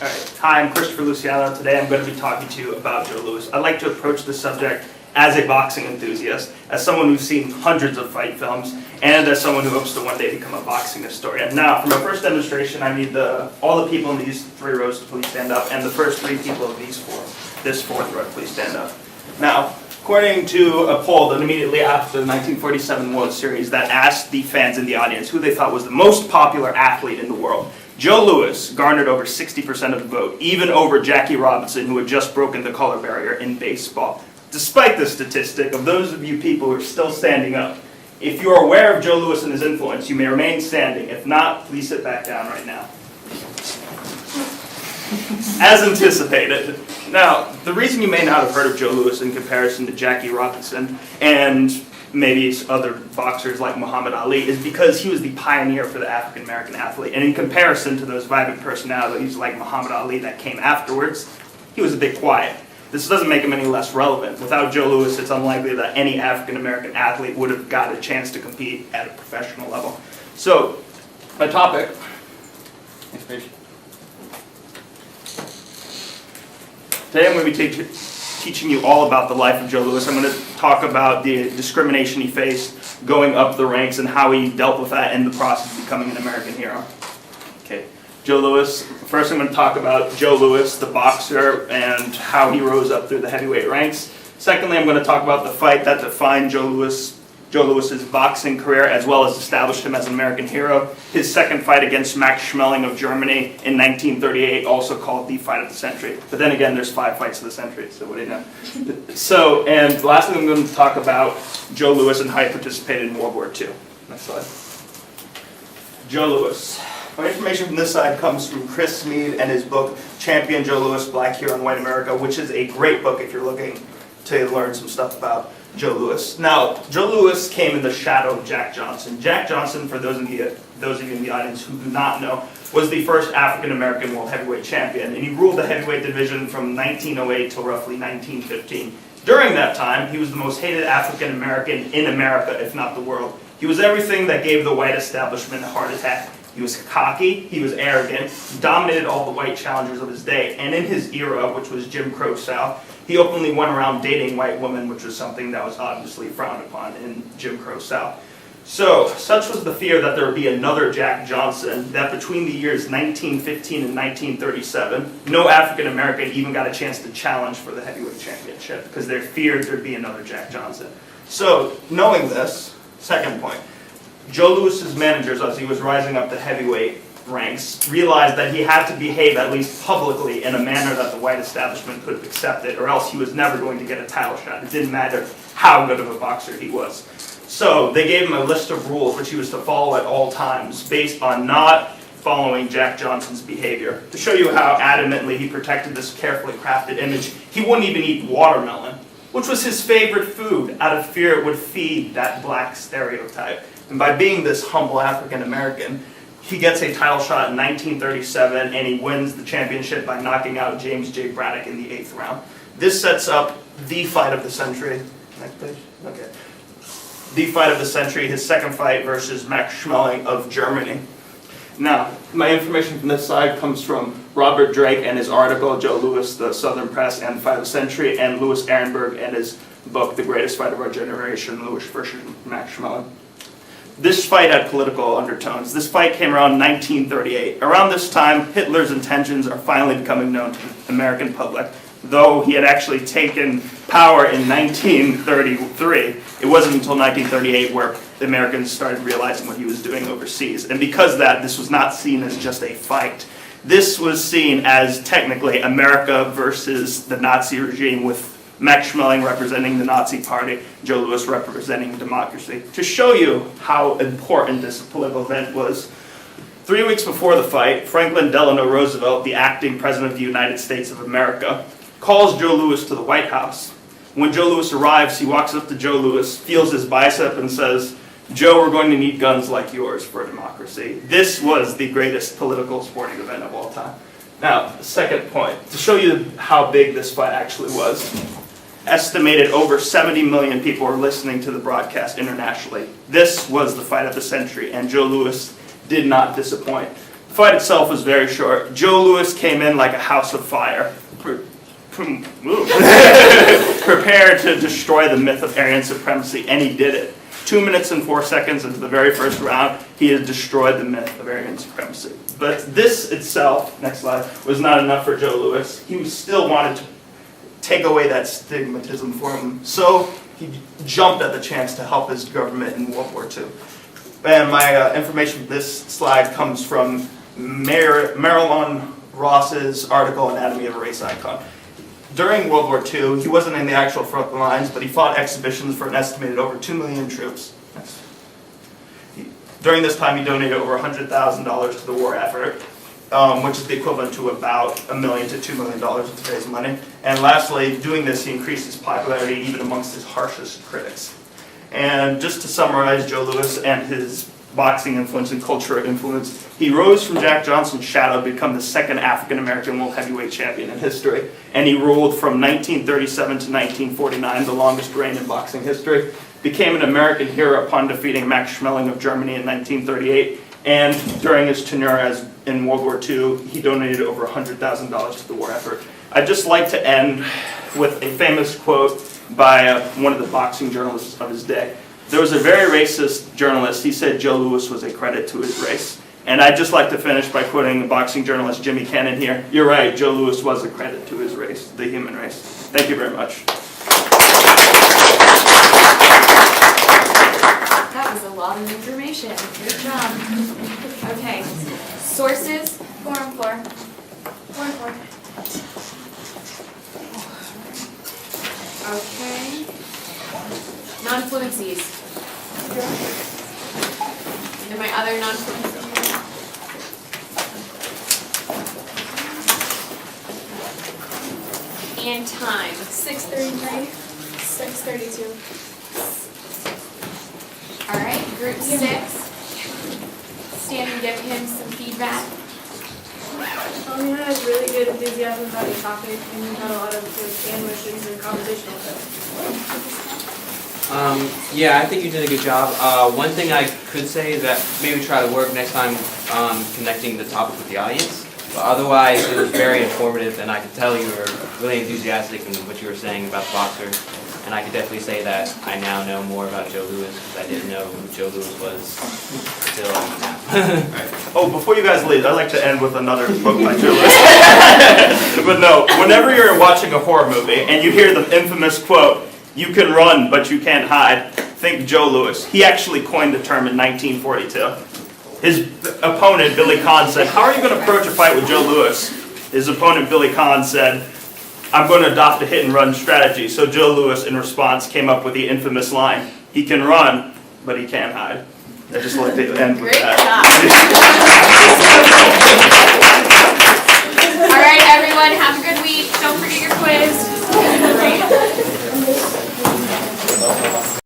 All right. Hi, I'm Christopher Luciano. Today I'm going to be talking to you about Joe Louis. I'd like to approach this subject as a boxing enthusiast, as someone who's seen hundreds of fight films, and as someone who hopes to one day become a boxing historian. Now, for my first demonstration, I need all the people in these three rows to please stand up, and the first three people of this fourth row, please stand up. Now, according to a poll done immediately after the 1947 World Series that asked the fans in the audience who they thought was the most popular athlete in the world, Joe Louis garnered over 60% of the vote, even over Jackie Robinson, who had just broken the color barrier in baseball. Despite this statistic, of those of you people who are still standing up, if you are aware of Joe Louis and his influence, you may remain standing. If not, please sit back down right now. As anticipated. Now, the reason you may not have heard of Joe Louis in comparison to Jackie Robinson and maybe other boxers like Muhammad Ali is because he was the pioneer for the African American athlete. And in comparison to those vibrant personalities like Muhammad Ali that came afterwards, he was a bit quiet. This doesn't make him any less relevant. Without Joe Louis, it's unlikely that any African American athlete would have got a chance to compete at a professional level. So, my topic. Next page. Today I'm going to be teaching you all about the life of Joe Louis. I'm going to talk about the discrimination he faced going up the ranks and how he dealt with that in the process of becoming an American hero. Okay, Joe Louis. First I'm going to talk about Joe Louis, the boxer, and how he rose up through the heavyweight ranks. Secondly, I'm going to talk about the fight that defined Joe Louis's boxing career, as well as established him as an American hero. His second fight against Max Schmeling of Germany in 1938, also called the fight of the century. But then again, there's 5 fights of the century, so what do you know? So, and lastly, I'm going to talk about Joe Louis and how he participated in World War II. Next slide. Joe Louis. My information from this side comes from Chris Mead and his book, Champion Joe Louis, Black Hero in White America, which is a great book if you're looking to learn some stuff about Joe Louis. Now, Joe Louis came in the shadow of Jack Johnson. Jack Johnson, for those of you in the audience who do not know, was the first African-American world heavyweight champion, and he ruled the heavyweight division from 1908 till roughly 1915. During that time, he was the most hated African-American in America, if not the world. He was everything that gave the white establishment a heart attack. He was cocky, he was arrogant, he dominated all the white challengers of his day, and in his era, which was Jim Crow South, he openly went around dating white women, which was something that was obviously frowned upon in Jim Crow South. So, such was the fear that there would be another Jack Johnson, that between the years 1915 and 1937, no African American even got a chance to challenge for the heavyweight championship, because they feared there'd be another Jack Johnson. So, knowing this, second point, Joe Louis's managers, as he was rising up the heavyweight ranks, realized that he had to behave, at least publicly, in a manner that the white establishment could have accepted, or else he was never going to get a title shot. It didn't matter how good of a boxer he was. So they gave him a list of rules which he was to follow at all times, based on not following Jack Johnson's behavior. To show you how adamantly he protected this carefully crafted image, he wouldn't even eat watermelon, which was his favorite food, out of fear it would feed that black stereotype. And by being this humble African American, he gets a title shot in 1937, and he wins the championship by knocking out James J. Braddock in the 8th round. This sets up the fight of the century. Next page. Okay. The fight of the century, his second fight versus Max Schmeling of Germany. Now, my information from this side comes from Robert Drake and his article, Joe Louis, the Southern Press, and the Fight of the Century, and Louis Ehrenberg and his book, The Greatest Fight of Our Generation, Louis versus Max Schmeling. This fight had political undertones. This fight came around 1938. Around this time, Hitler's intentions are finally becoming known to the American public. Though he had actually taken power in 1933, it wasn't until 1938 where the Americans started realizing what he was doing overseas. And because of that, this was not seen as just a fight. This was seen as technically America versus the Nazi regime, with Max Schmeling representing the Nazi Party, Joe Louis representing democracy. To show you how important this political event was, 3 weeks before the fight, Franklin Delano Roosevelt, the acting president of the United States of America, calls Joe Louis to the White House. When Joe Louis arrives, he walks up to Joe Louis, feels his bicep, and says, "Joe, we're going to need guns like yours for democracy." This was the greatest political sporting event of all time. Now, the second point, to show you how big this fight actually was. Estimated over 70 million people were listening to the broadcast internationally. This was the fight of the century, and Joe Louis did not disappoint. The fight itself was very short. Joe Louis came in like a house of fire, prepared to destroy the myth of Aryan supremacy, and he did it. 2 minutes and 4 seconds into the very first round, he had destroyed the myth of Aryan supremacy. But this itself, next slide, was not enough for Joe Louis. He still wanted to take away that stigmatism for him. So he jumped at the chance to help his government in World War II. And my information for this slide comes from Marilyn Ross's article, Anatomy of a Race Icon. During World War II, he wasn't in the actual front lines, but he fought exhibitions for an estimated over 2 million troops. During this time, he donated over $100,000 to the war effort, which is the equivalent to about $1 million to $2 million in today's money. And lastly, doing this, he increased his popularity even amongst his harshest critics. And just to summarize Joe Louis and his boxing influence and cultural influence, he rose from Jack Johnson's shadow to become the second African-American world heavyweight champion in history. And he ruled from 1937 to 1949, the longest reign in boxing history. Became an American hero upon defeating Max Schmeling of Germany in 1938. And during his tenure in World War II, he donated over $100,000 to the war effort. I'd just like to end with a famous quote by one of the boxing journalists of his day. There was a very racist journalist. He said Joe Louis was a credit to his race. And I'd just like to finish by quoting the boxing journalist Jimmy Cannon here. You're right, Joe Louis was a credit to his race, the human race. Thank you very much. That was a lot of information. Good job. Okay. Sources. 4 on 4. 4 on 4. Okay. Non-fluencies. And my other non-fluencies. And time. 6:33, 6:32. All right, group 6. Stand and give him some feedback. He has really good enthusiasm about the topic, and he had a lot of good sandwiches and conversation with us. Yeah, I think you did a good job. One thing I could say is that maybe try to work next time on connecting the topic with the audience. But otherwise, it was very informative, and I could tell you were really enthusiastic in what you were saying about the boxer. And I could definitely say that I now know more about Joe Louis, because I didn't know who Joe Louis was until now. Oh, before you guys leave, I'd like to end with another quote by Joe Louis. But no, whenever you're watching a horror movie and you hear the infamous quote, "You can run, but you can't hide," think Joe Louis. He actually coined the term in 1942. His opponent, Billy Conn, said, "How are you going to approach a fight with Joe Louis?" His opponent, Billy Conn, said, "I'm going to adopt a hit-and-run strategy." So Joe Louis, in response, came up with the infamous line, "He can run, but he can't hide." I just like to end with Great that. job. All right, everyone, have a good